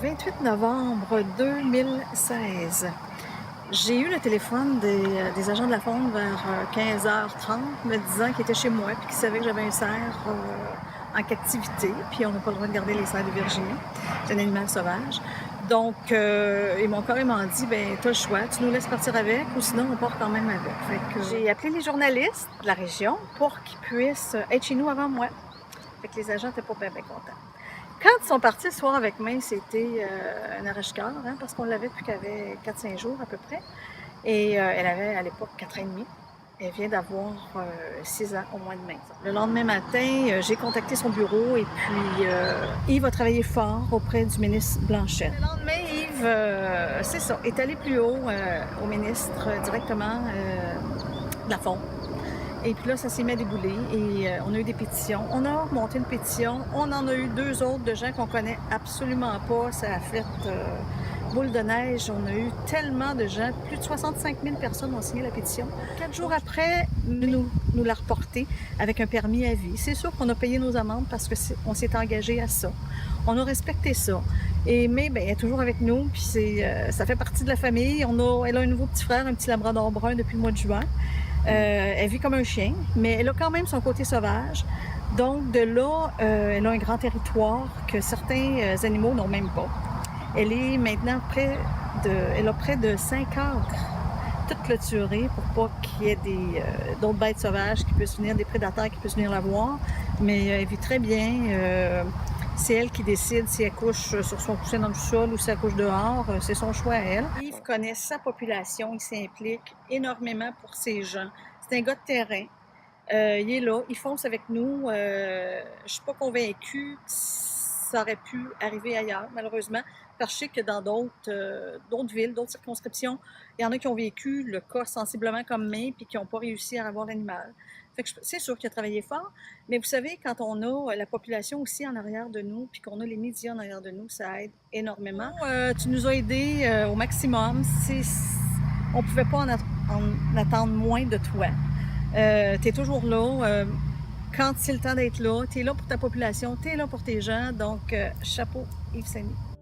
28 novembre 2016. J'ai eu le téléphone des agents de la faune vers 15h30 me disant qu'ils étaient chez moi et qu'ils savaient que j'avais un cerf en captivité. Puis on n'a pas le droit de garder les cerfs de Virginie. C'est un animal sauvage. Donc, ils m'ont carrément dit, ben t'as le choix, tu nous laisses partir avec ou sinon on part quand même avec. Fait que j'ai appelé les journalistes de la région pour qu'ils puissent être chez nous avant moi. Fait que les agents n'étaient pas bien contents. Quand ils sont partis le soir avec moi, c'était un arrache-cœur, hein, parce qu'on l'avait depuis qu'elle avait 4-5 jours à peu près. Et elle avait à l'époque 4 ans et demi. Elle vient d'avoir 6 ans au mois de mai. Le lendemain matin, j'ai contacté son bureau et puis Yves a travaillé fort auprès du ministre Blanchet. Le lendemain, Yves, c'est ça, est allé plus haut au ministre directement de la faune. Et puis là, ça s'est mis à débouler et on a eu des pétitions. On a monté une pétition. On en a eu 2 autres de gens qu'on connaît absolument pas. Ça a fait boule de neige. On a eu tellement de gens. Plus de 65 000 personnes ont signé la pétition. 4 jours après, nous l'a reporté avec un permis à vie. C'est sûr qu'on a payé nos amendes parce qu'on s'est engagé à ça. On a respecté ça. Mais ben, elle est toujours avec nous, puis ça fait partie de la famille. Elle a un nouveau petit frère, un petit labrador brun depuis le mois de juin. Elle vit comme un chien, mais elle a quand même son côté sauvage. Donc de là, elle a un grand territoire que certains animaux n'ont même pas. Elle est maintenant elle a près de 5 acres, toutes clôturées pour pas qu'il y ait d'autres bêtes sauvages qui puissent venir, des prédateurs qui puissent venir la voir. Mais elle vit très bien. C'est elle qui décide si elle couche sur son coussin dans le sol ou si elle couche dehors. C'est son choix à elle. Yves connaît sa population, il s'implique énormément pour ces gens. C'est un gars de terrain. Il est là, il fonce avec nous. Je suis pas convaincue que ça aurait pu arriver ailleurs, malheureusement. Parce que je sais que dans d'autres villes, d'autres circonscriptions, il y en a qui ont vécu le cas sensiblement comme moi puis qui n'ont pas réussi à avoir l'animal. C'est sûr qu'il a travaillé fort, mais vous savez, quand on a la population aussi en arrière de nous, puis qu'on a les médias en arrière de nous, ça aide énormément. Tu nous as aidés au maximum. On ne pouvait pas en attendre moins de toi. Tu es toujours là. Quand c'est le temps d'être là, tu es là pour ta population, tu es là pour tes gens. Donc, chapeau, Yves Saint-Denis.